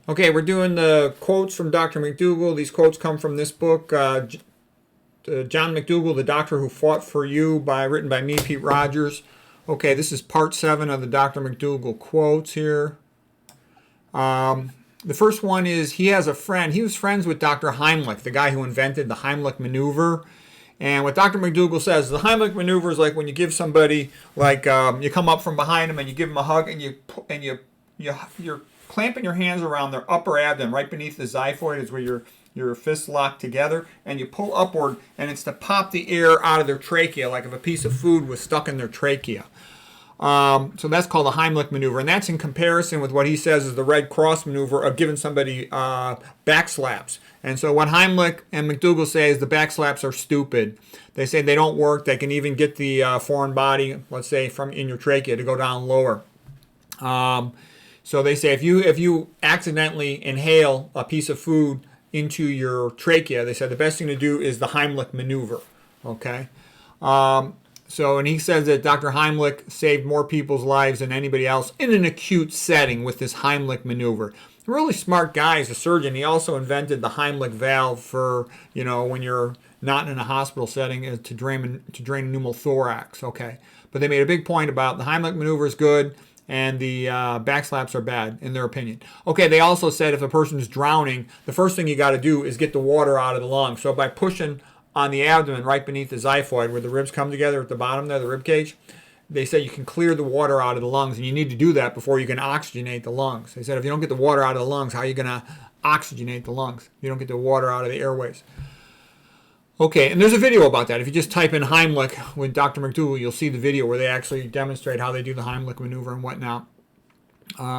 Okay, we're doing the quotes from Dr. Mcdougall. These quotes come from this book, John Mcdougall, The Doctor Who Fought for You, written by me, Pete Rogers. Okay, this is part 7 of the Dr. Mcdougall quotes here. The first one is, he has a friend. He was friends with Dr. Heimlich, the guy who invented the Heimlich maneuver. And what Dr. Mcdougall says, the Heimlich maneuver is like when you give somebody, you come up from behind them and you give them a hug, and you're clamping your hands around their upper abdomen, right beneath the xiphoid is where your fists lock together, and you pull upward, and it's to pop the air out of their trachea, like if a piece of food was stuck in their trachea. So that's called the Heimlich maneuver, and that's in comparison with what he says is the Red Cross maneuver of giving somebody back slaps. And so what Heimlich and Mcdougall say is the back slaps are stupid. They say they don't work. They can even get the foreign body, let's say, from in your trachea to go down lower. So they say if you accidentally inhale a piece of food into your trachea, they said the best thing to do is the Heimlich maneuver. Okay. And he says that Dr. Heimlich saved more people's lives than anybody else in an acute setting with this Heimlich maneuver. A really smart guy is a surgeon. He also invented the Heimlich valve for, when you're not in a hospital setting to drain pneumothorax. Okay. But they made a big point about the Heimlich maneuver is good and the backslaps are bad, in their opinion. Okay, they also said if a person is drowning, the first thing you got to do is get the water out of the lungs. So by pushing on the abdomen right beneath the xiphoid where the ribs come together at the bottom there, the rib cage, they said you can clear the water out of the lungs, and you need to do that before you can oxygenate the lungs. They said if you don't get the water out of the lungs, how are you going to oxygenate the lungs? You don't get the water out of the airways. Okay, and there's a video about that. If you just type in Heimlich with Dr. Mcdougall, you'll see the video where they actually demonstrate how they do the Heimlich maneuver and whatnot.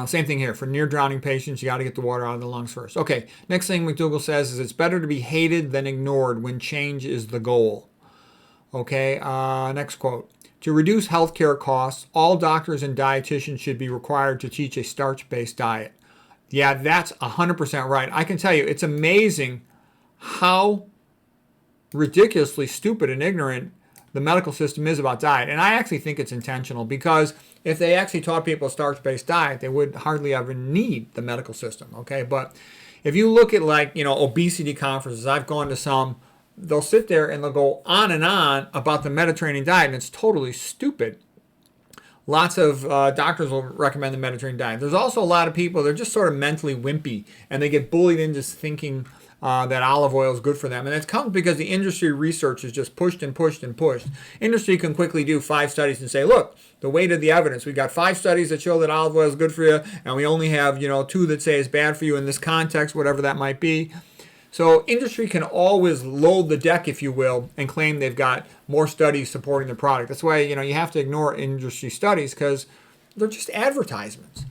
Same thing here. For near-drowning patients, you got to get the water out of the lungs first. Okay, next thing Mcdougall says is it's better to be hated than ignored when change is the goal. Okay, next quote. To reduce healthcare costs, all doctors and dietitians should be required to teach a starch-based diet. Yeah, that's 100% right. I can tell you, it's amazing how ridiculously stupid and ignorant the medical system is about diet. And I actually think it's intentional, because if they actually taught people a starch-based diet, they would hardly ever need the medical system. Okay, but if you look at obesity conferences, I've gone to some, they'll sit there and they'll go on and on about the Mediterranean diet, and it's totally stupid. Lots of doctors will recommend the Mediterranean diet. There's also a lot of people, they're just sort of mentally wimpy, and they get bullied into thinking that olive oil is good for them. And it comes because the industry research is just pushed and pushed and pushed. Industry can quickly do 5 studies and say, look, the weight of the evidence. We got 5 studies that show that olive oil is good for you, and we only have 2 that say it's bad for you in this context, whatever that might be. So industry can always load the deck, if you will, and claim they've got more studies supporting the product. That's why you have to ignore industry studies, because they're just advertisements.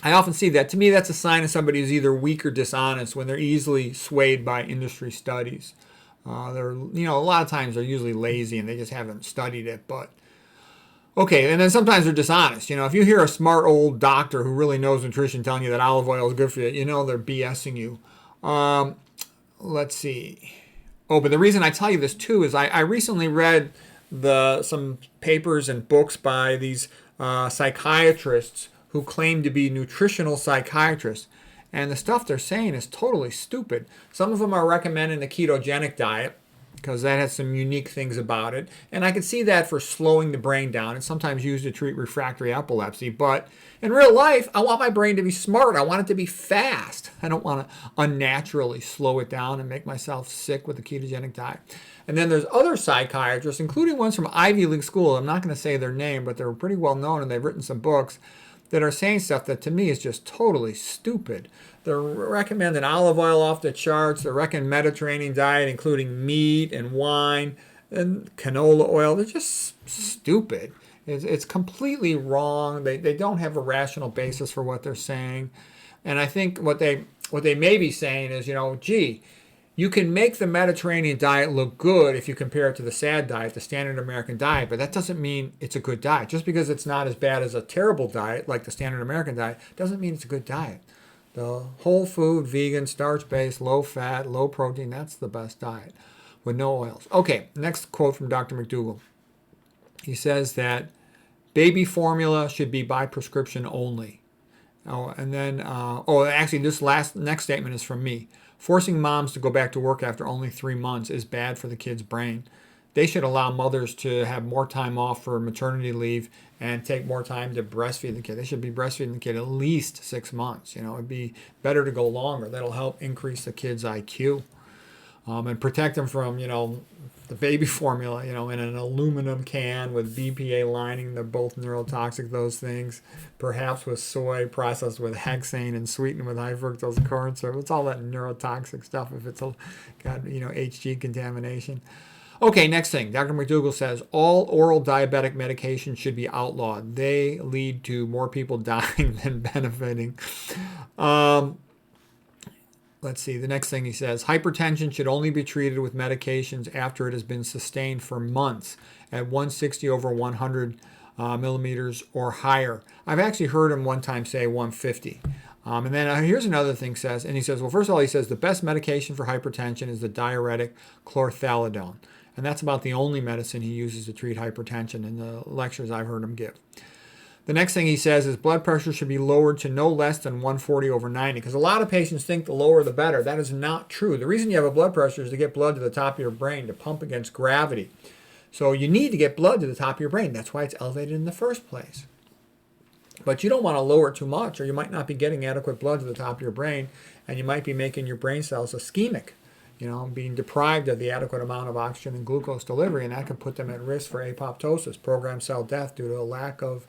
I often see that. To me, that's a sign of somebody who's either weak or dishonest when they're easily swayed by industry studies. They're, a lot of times they're usually lazy and they just haven't studied it. But okay, and then sometimes they're dishonest. If you hear a smart old doctor who really knows nutrition telling you that olive oil is good for you, they're BSing you. Let's see. Oh, but the reason I tell you this too is I recently read some papers and books by these psychiatrists who claim to be nutritional psychiatrists. And the stuff they're saying is totally stupid. Some of them are recommending the ketogenic diet because that has some unique things about it. And I can see that for slowing the brain down. It's sometimes used to treat refractory epilepsy. But in real life, I want my brain to be smart. I want it to be fast. I don't want to unnaturally slow it down and make myself sick with the ketogenic diet. And then there's other psychiatrists, including ones from Ivy League school. I'm not going to say their name, but they're pretty well known and they've written some books that are saying stuff that to me is just totally stupid. They're recommending olive oil off the charts. They're recommending Mediterranean diet, including meat and wine and canola oil. They're just stupid. It's completely wrong. They don't have a rational basis for what they're saying. And I think what they may be saying is, gee, you can make the Mediterranean diet look good if you compare it to the SAD diet, the standard American diet, but that doesn't mean it's a good diet. Just because it's not as bad as a terrible diet like the standard American diet doesn't mean it's a good diet. The whole food, vegan, starch-based, low-fat, low-protein, that's the best diet with no oils. Okay, next quote from Dr. Mcdougall. He says that baby formula should be by prescription only. Oh, and then, actually, this next statement is from me. Forcing moms to go back to work after only 3 months is bad for the kid's brain. They should allow mothers to have more time off for maternity leave and take more time to breastfeed the kid. They should be breastfeeding the kid at least 6 months. It'd be better to go longer. That'll help increase the kid's IQ, and protect them from, the baby formula, in an aluminum can with BPA lining. They're both neurotoxic, those things. Perhaps with soy processed with hexane and sweetened with high fructose corn syrup. It's all that neurotoxic stuff if it's got, HG contamination. Okay, next thing. Dr. Mcdougall says all oral diabetic medications should be outlawed. They lead to more people dying than benefiting. Let's see, the next thing he says, hypertension should only be treated with medications after it has been sustained for months at 160/100 millimeters or higher. I've actually heard him one time say 150. And then here's another thing he says, well, first of all, he says the best medication for hypertension is the diuretic chlorthalidone. And that's about the only medicine he uses to treat hypertension in the lectures I've heard him give. The next thing he says is blood pressure should be lowered to no less than 140/90, because a lot of patients think the lower the better. That is not true. The reason you have a blood pressure is to get blood to the top of your brain, to pump against gravity. So you need to get blood to the top of your brain. That's why it's elevated in the first place. But you don't want to lower it too much, or you might not be getting adequate blood to the top of your brain, and you might be making your brain cells ischemic, being deprived of the adequate amount of oxygen and glucose delivery, and that can put them at risk for apoptosis, programmed cell death, due to a lack of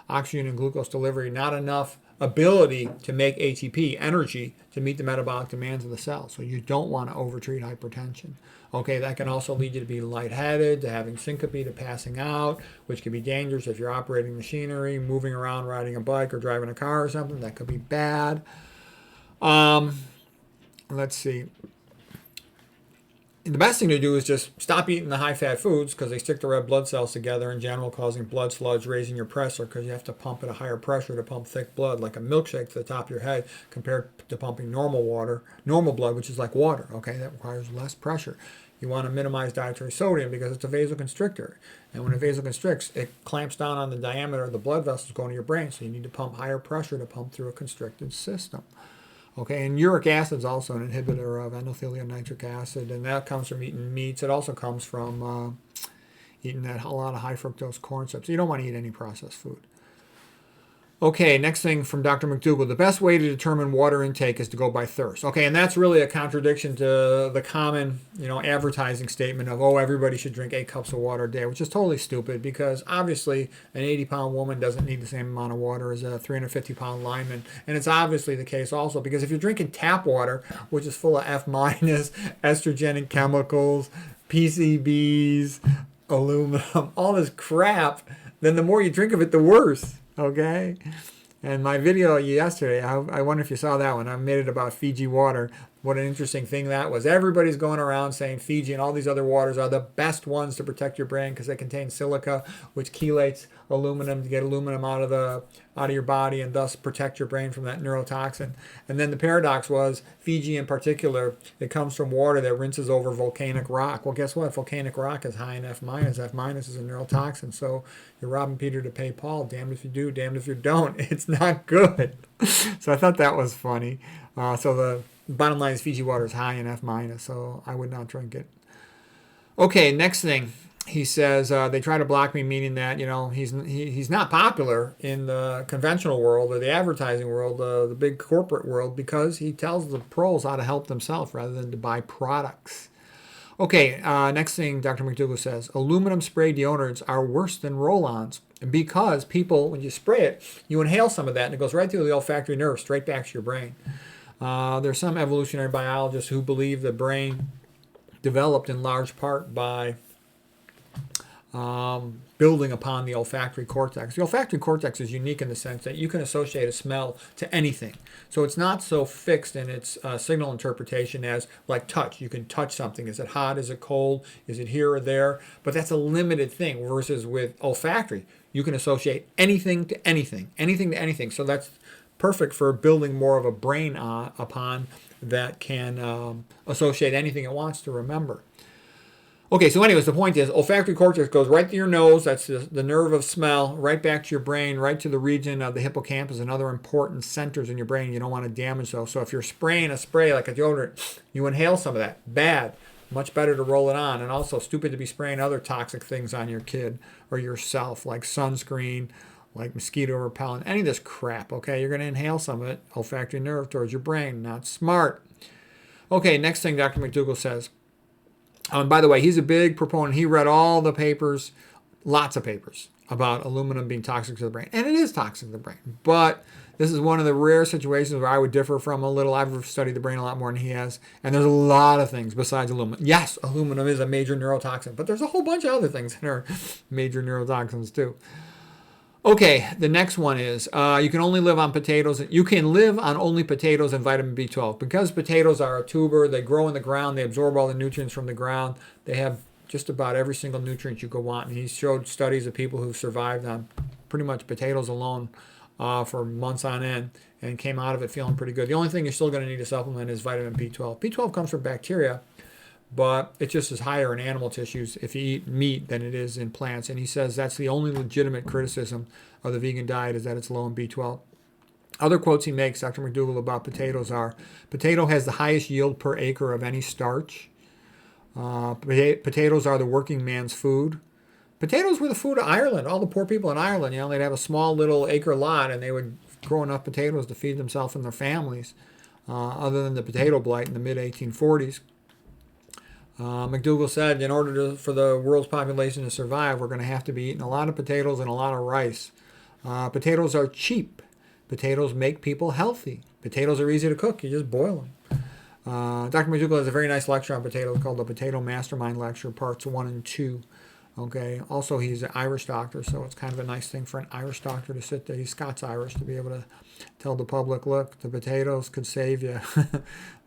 oxygen and glucose delivery, not enough ability to make ATP, energy, to meet the metabolic demands of the cell. So you don't want to overtreat hypertension. Okay, that can also lead you to be lightheaded, to having syncope, to passing out, which can be dangerous if you're operating machinery, moving around, riding a bike, or driving a car or something. That could be bad. Let's see. The best thing to do is just stop eating the high-fat foods, because they stick the red blood cells together in general, causing blood sludge, raising your pressure, because you have to pump at a higher pressure to pump thick blood, like a milkshake to the top of your head, compared to pumping normal blood, which is like water. Okay, that requires less pressure. You want to minimize dietary sodium because it's a vasoconstrictor. And when it vasoconstricts, it clamps down on the diameter of the blood vessels going to your brain, so you need to pump higher pressure to pump through a constricted system. Okay, and uric acid is also an inhibitor of endothelial nitric acid, and that comes from eating meats. It also comes from eating a lot of high fructose corn syrup. So you don't want to eat any processed food. Okay, next thing from Dr. Mcdougall. The best way to determine water intake is to go by thirst. Okay, and that's really a contradiction to the common, advertising statement of, everybody should drink 8 cups of water a day, which is totally stupid, because obviously an 80-pound woman doesn't need the same amount of water as a 350-pound lineman. And it's obviously the case also because if you're drinking tap water, which is full of F-, estrogenic chemicals, PCBs, aluminum, all this crap, then the more you drink of it, the worse. Okay, and my video yesterday, I wonder if you saw that one. I made it about Fiji water. What an interesting thing that was. Everybody's going around saying Fiji and all these other waters are the best ones to protect your brain because they contain silica, which chelates aluminum to get aluminum out of your body and thus protect your brain from that neurotoxin. And then the paradox was Fiji in particular, it comes from water that rinses over volcanic rock. Well, guess what? Volcanic rock is high in F-. F- is a neurotoxin. So you're robbing Peter to pay Paul. Damned if you do, damned if you don't. It's not good. So I thought that was funny. So the bottom line is Fiji water is high in F-, so I would not drink it. Okay, next thing. He says they try to block me, meaning that he's not popular in the conventional world or the advertising world, the big corporate world, because he tells the pros how to help themselves rather than to buy products. Okay, next thing Dr. Mcdougall says, aluminum spray deodorants are worse than roll-ons because people, when you spray it, you inhale some of that and it goes right through the olfactory nerve, straight back to your brain. There's some evolutionary biologists who believe the brain developed in large part by building upon the olfactory cortex. The olfactory cortex is unique in the sense that you can associate a smell to anything. So it's not so fixed in its signal interpretation as like touch. You can touch something. Is it hot? Is it cold? Is it here or there? But that's a limited thing versus with olfactory. You can associate anything to anything, anything to anything. So that's perfect for building more of a brain upon that can associate anything it wants to remember. Okay, so anyways, the point is olfactory cortex goes right to your nose. That's the nerve of smell, right back to your brain, right to the region of the hippocampus and other important centers in your brain. You don't want to damage those. So if you're spraying a spray like a deodorant, you inhale some of that. Bad. Much better to roll it on. And also stupid to be spraying other toxic things on your kid or yourself, like sunscreen, like mosquito repellent, any of this crap, okay? You're going to inhale some of it, olfactory nerve towards your brain. Not smart. Okay, next thing Dr. Mcdougall says. By the way, he's a big proponent. He read all the papers, lots of papers, about aluminum being toxic to the brain. And it is toxic to the brain. But this is one of the rare situations where I would differ from a little. I've studied the brain a lot more than he has. And there's a lot of things besides aluminum. Yes, aluminum is a major neurotoxin. But there's a whole bunch of other things that are major neurotoxins too. Okay, the next one is you can only live on potatoes. You can live on only potatoes and vitamin B12. Because potatoes are a tuber, they grow in the ground, they absorb all the nutrients from the ground. They have just about every single nutrient you could want. And he showed studies of people who've survived on pretty much potatoes alone for months on end and came out of it feeling pretty good. The only thing you're still going to need to supplement is vitamin B12. B12 comes from bacteria, but it just is higher in animal tissues if you eat meat than it is in plants. And he says that's the only legitimate criticism of the vegan diet is that it's low in B12. Other quotes he makes, Dr. Mcdougall, about potatoes are, potato has the highest yield per acre of any starch. Potatoes are the working man's food. Potatoes were the food of Ireland. All the poor people in Ireland, they'd have a small little acre lot and they would grow enough potatoes to feed themselves and their families, other than the potato blight in the mid-1840s. McDougall said in order for the world's population to survive, we're going to have to be eating a lot of potatoes and a lot of rice. Potatoes are cheap. Potatoes make people healthy. Potatoes are easy to cook. You just boil them. Dr. McDougall has a very nice lecture on potatoes called the Potato Mastermind Lecture, parts 1 and 2. Okay. Also, he's an Irish doctor, so it's kind of a nice thing for an Irish doctor to sit there. He's Scots-Irish to be able to tell the public, look, the potatoes could save you.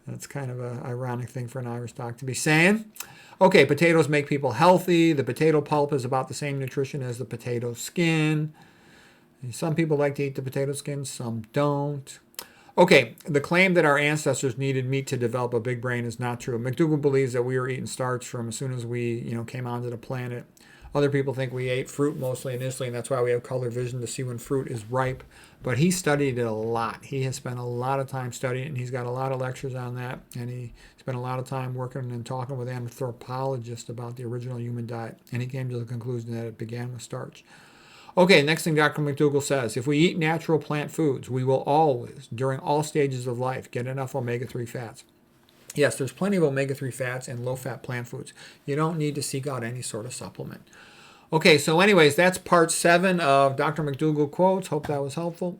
That's kind of an ironic thing for an Irish doctor to be saying. Okay, potatoes make people healthy. The potato pulp is about the same nutrition as the potato skin. And some people like to eat the potato skin, some don't. Okay, the claim that our ancestors needed meat to develop a big brain is not true. McDougall believes that we were eating starch from as soon as we, came onto the planet. Other people think we ate fruit mostly initially, and that's why we have color vision to see when fruit is ripe. But he studied it a lot. He has spent a lot of time studying it, and he's got a lot of lectures on that. And he spent a lot of time working and talking with anthropologists about the original human diet. And he came to the conclusion that it began with starch. Okay, next thing Dr. McDougall says, if we eat natural plant foods, we will always, during all stages of life, get enough omega-3 fats. Yes, there's plenty of omega-3 fats in low-fat plant foods. You don't need to seek out any sort of supplement. Okay, so anyways, that's part 7 of Dr. McDougall quotes. Hope that was helpful.